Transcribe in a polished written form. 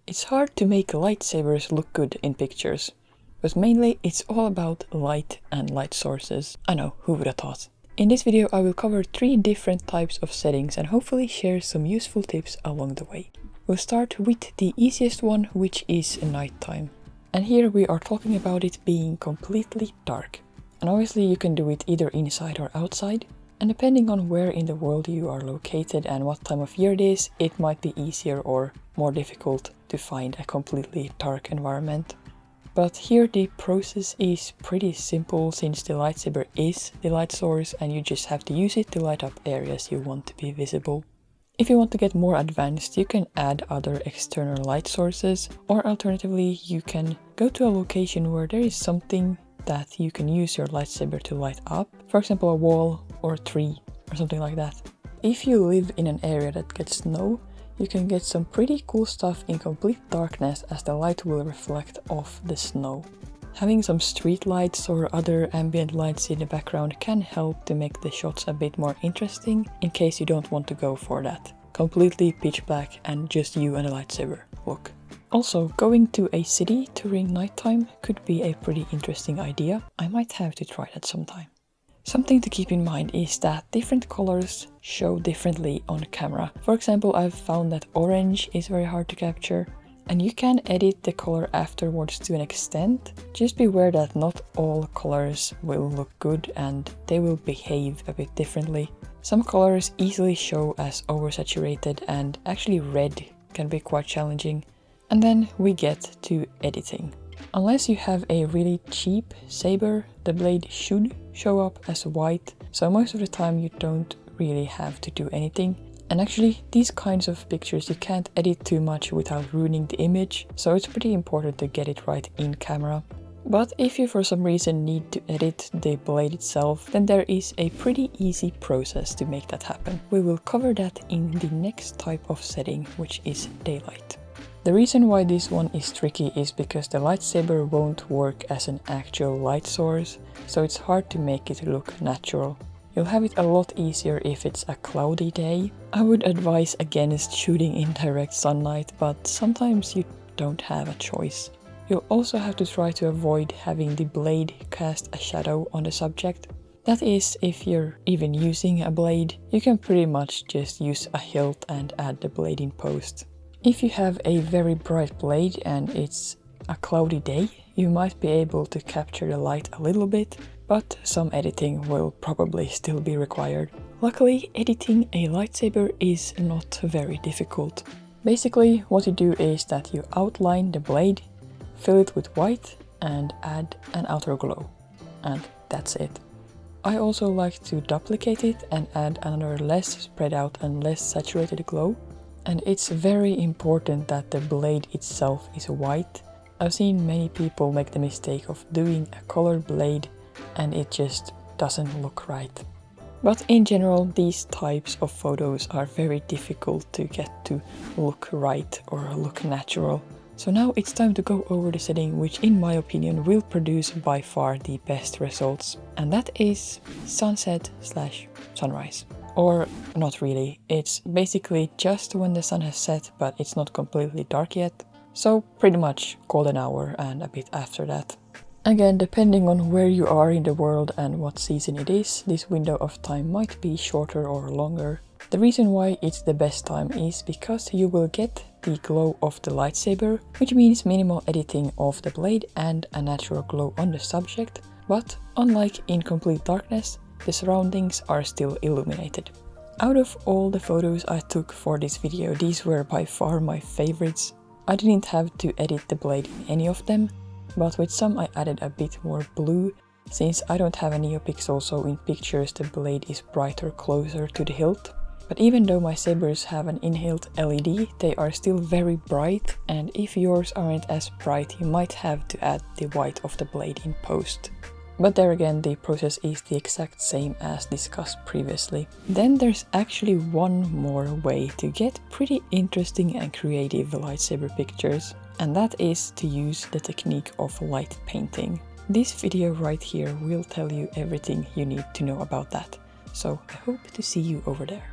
It's hard to make lightsabers look good in pictures, but mainly it's all about light and light sources. I know, who would have thought? In this video I will cover 3 different types of settings and hopefully share some useful tips along the way. We'll start with the easiest one, which is nighttime. And here we are talking about it being completely dark. And obviously you can do it either inside or outside. And depending on where in the world you are located and what time of year it is, it might be easier or more difficult to find a completely dark environment. But here the process is pretty simple since the lightsaber is the light source and you just have to use it to light up areas you want to be visible. If you want to get more advanced, you can add other external light sources, or alternatively you can go to a location where there is something that you can use your lightsaber to light up, for example a wall or a tree or something like that. If you live in an area that gets snow, you can get some pretty cool stuff in complete darkness as the light will reflect off the snow. Having some street lights or other ambient lights in the background can help to make the shots a bit more interesting in case you don't want to go for that completely pitch black and just you and a lightsaber look. Also, going to a city during nighttime could be a pretty interesting idea. I might have to try that sometime. Something to keep in mind is that different colors show differently on camera. For example, I've found that orange is very hard to capture, and you can edit the color afterwards to an extent. Just beware that not all colors will look good and they will behave a bit differently. Some colors easily show as oversaturated, and actually red can be quite challenging. And then we get to editing. Unless you have a really cheap saber, the blade should show up as white, so most of the time you don't really have to do anything. And actually, these kinds of pictures you can't edit too much without ruining the image, so it's pretty important to get it right in camera. But if you for some reason need to edit the blade itself, then there is a pretty easy process to make that happen. We will cover that in the next type of setting, which is daylight. The reason why this one is tricky is because the lightsaber won't work as an actual light source, so it's hard to make it look natural. You'll have it a lot easier if it's a cloudy day. I would advise against shooting in direct sunlight, but sometimes you don't have a choice. You'll also have to try to avoid having the blade cast a shadow on the subject. That is, if you're even using a blade, you can pretty much just use a hilt and add the blade in post. If you have a very bright blade and it's a cloudy day, you might be able to capture the light a little bit, but some editing will probably still be required. Luckily, editing a lightsaber is not very difficult. Basically, what you do is that you outline the blade, fill it with white and add an outer glow. And that's it. I also like to duplicate it and add another less spread out and less saturated glow. And it's very important that the blade itself is white. I've seen many people make the mistake of doing a colored blade and it just doesn't look right. But in general, these types of photos are very difficult to get to look right or look natural. So now it's time to go over the setting which in my opinion will produce by far the best results. And that is sunset/sunrise. Or not really, it's basically just when the sun has set, but it's not completely dark yet. So pretty much golden hour and a bit after that. Again, depending on where you are in the world and what season it is, this window of time might be shorter or longer. The reason why it's the best time is because you will get the glow of the lightsaber, which means minimal editing of the blade and a natural glow on the subject. But unlike in complete darkness, the surroundings are still illuminated. Out of all the photos I took for this video, these were by far my favorites. I didn't have to edit the blade in any of them, but with some I added a bit more blue. Since I don't have a NeoPixel, so in pictures the blade is brighter closer to the hilt. But even though my sabers have an in-hilt LED, they are still very bright, and if yours aren't as bright, you might have to add the white of the blade in post. But there again, the process is the exact same as discussed previously. Then there's actually one more way to get pretty interesting and creative lightsaber pictures, and that is to use the technique of light painting. This video right here will tell you everything you need to know about that, so I hope to see you over there.